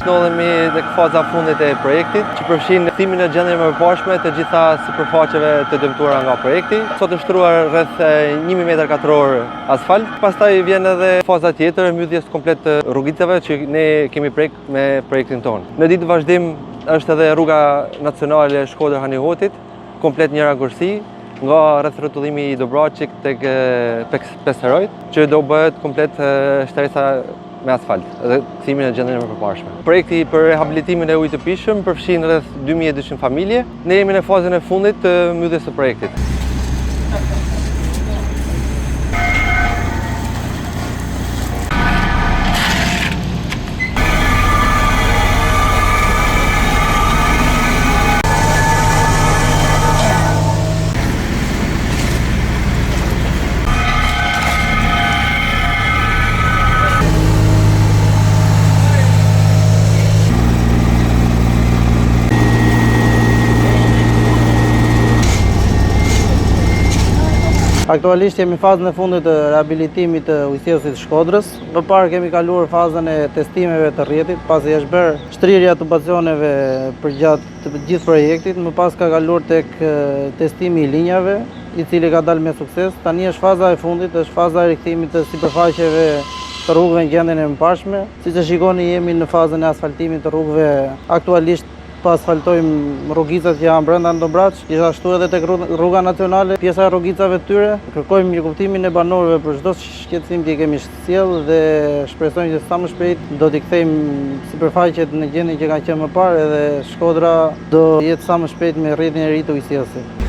Ndodhemi tek faza fundit e projektit, që përfshin kthimin e gjendjeve më përparshme të gjitha sipërfaqeve të dëmtuara nga projekti. Sot është shtruar rreth 1000 metra katror asfalt. Pastaj vjen edhe faza tjetër e mbylljes komplet të rrugicave që ne kemi prek me projektin tonë. Në ditë vazhdim është edhe rruga nacionale Shkodër-Hanihotit, komplet njëra kursi, nga rreth rrotullimi i Dobraçik tek Pesterojt, që do bëhet komplet shtresa me asfalt dhe kthimin e gjendjeve më përparshme. Projekti për rehabilitimin e ujit të pishëm përfshin rreth 2200 familje. Ne jemi në fazën e fundit të mbylljes së projektit. Aktualisht jemi në fazën e fundit të rehabilitimit të ujësjesit Shkodrës. Më parë kemi kaluar fazën e testimeve të rrjetit, pasi është bërë shtrirja tubacioneve për gjatë të gjithë projektit, më pas ka kaluar tek testimi i linjave, i cili ka dalë me sukses. Tani është faza e fundit, është faza e rikthimit të sipërfaqeve të rrugëve në gjendjen e mëparshme. Siç e shikoni, jemi në fazën e asfaltimit të rrugëve. Aktualisht pa asfaltojmë rrugicat që janë brenda në Dobraç, gjithashtu edhe tek rruga nacionale, pjesa e rrugicave të tyre. Kërkojmë mirëkuptimin e banorëve për çdo shqetësim që i kemi sjellë dhe shpresojmë që sa më shpejt do t'i kthejmë sipërfaqet në gjendjen që kanë qenë më parë, edhe Shkodra do jetë sa më shpejt me rrjetin e ri të ujësjesit.